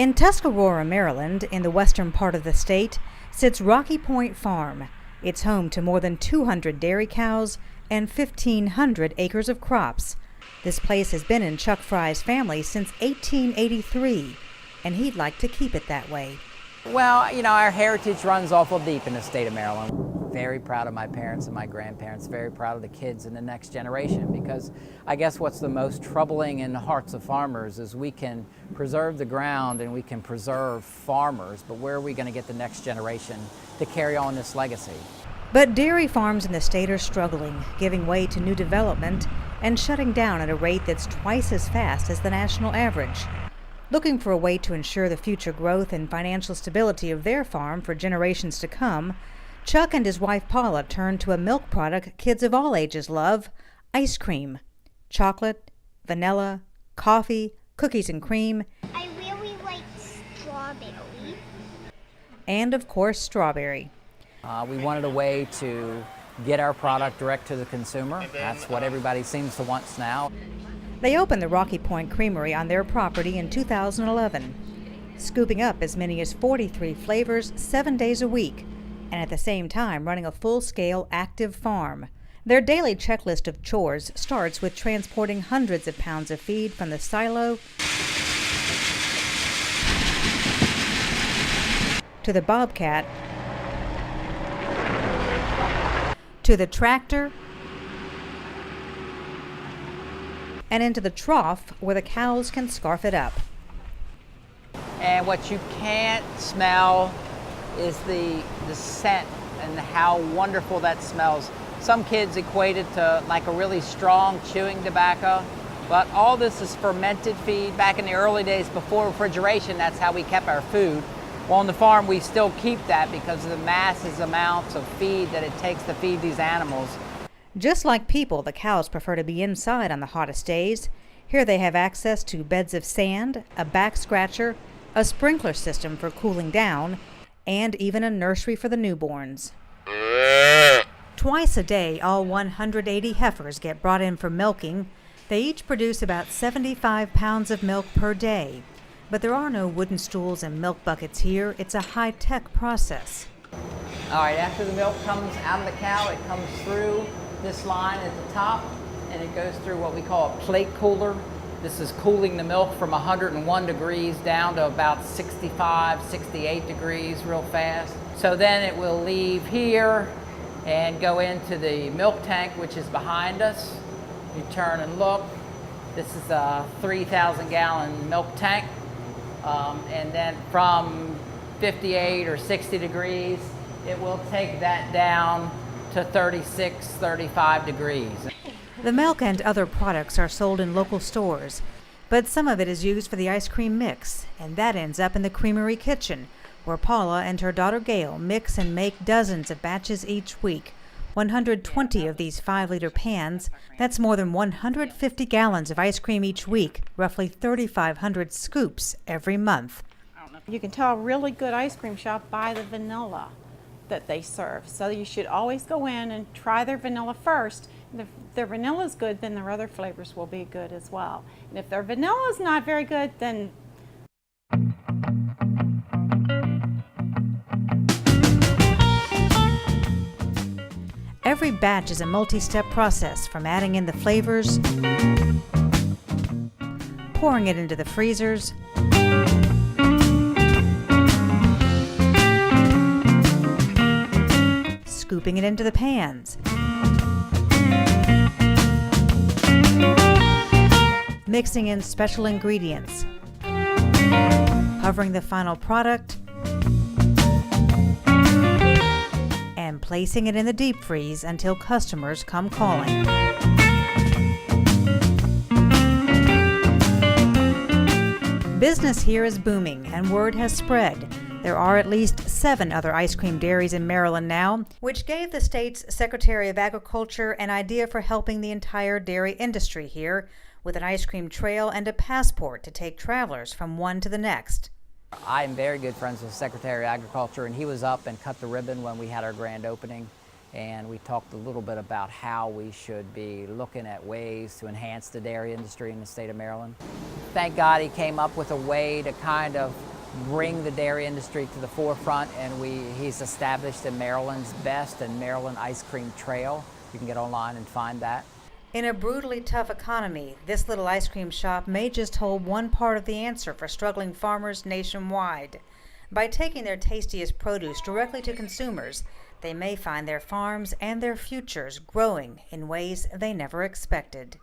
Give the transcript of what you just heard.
In Tuscarora, Maryland, in the western part of the state, sits Rocky Point Farm. It's home to more than 200 dairy cows and 1,500 acres of crops. This place has been in Chuck Fry's family since 1883, and he'd like to keep it that way. Well, you know, our heritage runs awful deep in the state of Maryland. Very proud of my parents and my grandparents, very proud of the kids in the next generation, because I guess what's the most troubling in the hearts of farmers is we can preserve the ground and we can preserve farmers, but where are we going to get the next generation to carry on this legacy? But dairy farms in the state are struggling, giving way to new development and shutting down at a rate that's twice as fast as the national average. Looking for a way to ensure the future growth and financial stability of their farm for generations to come, Chuck and his wife Paula turned to a milk product kids of all ages love, ice cream. Chocolate, vanilla, coffee, cookies and cream. I really like strawberry. And of course, strawberry. We wanted a way to get our product direct to the consumer. That's what everybody seems to want now. They opened the Rocky Point Creamery on their property in 2011, scooping up as many as 43 flavors 7 days a week, and at the same time running a full-scale active farm. Their daily checklist of chores starts with transporting hundreds of pounds of feed from the silo to the bobcat to the tractor and into the trough where the cows can scarf it up. And what you can't smell is the scent and how wonderful that smells. Some kids equate it to like a really strong chewing tobacco, but all this is fermented feed. Back in the early days before refrigeration, that's how we kept our food. Well, on the farm, we still keep that because of the massive amounts of feed that it takes to feed these animals. Just like people, the cows prefer to be inside on the hottest days. Here they have access to beds of sand, a back scratcher, a sprinkler system for cooling down, and even a nursery for the newborns. Twice a day, all 180 heifers get brought in for milking. They each produce about 75 pounds of milk per day. But there are no wooden stools and milk buckets here. It's a high-tech process. All right, after the milk comes out of the cow, it comes through this line at the top, and it goes through what we call a plate cooler. This is cooling the milk from 101 degrees down to about 65, 68 degrees real fast. So then it will leave here and go into the milk tank, which is behind us. You turn and look. This is a 3,000 gallon milk tank. And then from 58 or 60 degrees, it will take that down to 36, 35 degrees. The milk and other products are sold in local stores, but some of it is used for the ice cream mix, and that ends up in the creamery kitchen, where Paula and her daughter Gail mix and make dozens of batches each week. 120 of these 5-liter pans, that's more than 150 gallons of ice cream each week, roughly 3,500 scoops every month. You can tell a really good ice cream shop by the vanilla that they serve. So you should always go in and try their vanilla first. If their vanilla is good, then their other flavors will be good as well. And if their vanilla is not very good, then every batch is a multi-step process, from adding in the flavors, pouring it into the freezers, scooping it into the pans, mixing in special ingredients, covering the final product, and placing it in the deep freeze until customers come calling. Business here is booming, and word has spread. There are at least 7 other ice cream dairies in Maryland now, which gave the state's Secretary of Agriculture an idea for helping the entire dairy industry here, with an ice cream trail and a passport to take travelers from one to the next. I am very good friends with Secretary of Agriculture, and he was up and cut the ribbon when we had our grand opening. And we talked a little bit about how we should be looking at ways to enhance the dairy industry in the state of Maryland. Thank God he came up with a way to kind of bring the dairy industry to the forefront, and he's established the Maryland's Best and Maryland Ice Cream Trail. You can get online and find that. In a brutally tough economy, this little ice cream shop may just hold one part of the answer for struggling farmers nationwide. By taking their tastiest produce directly to consumers, they may find their farms and their futures growing in ways they never expected.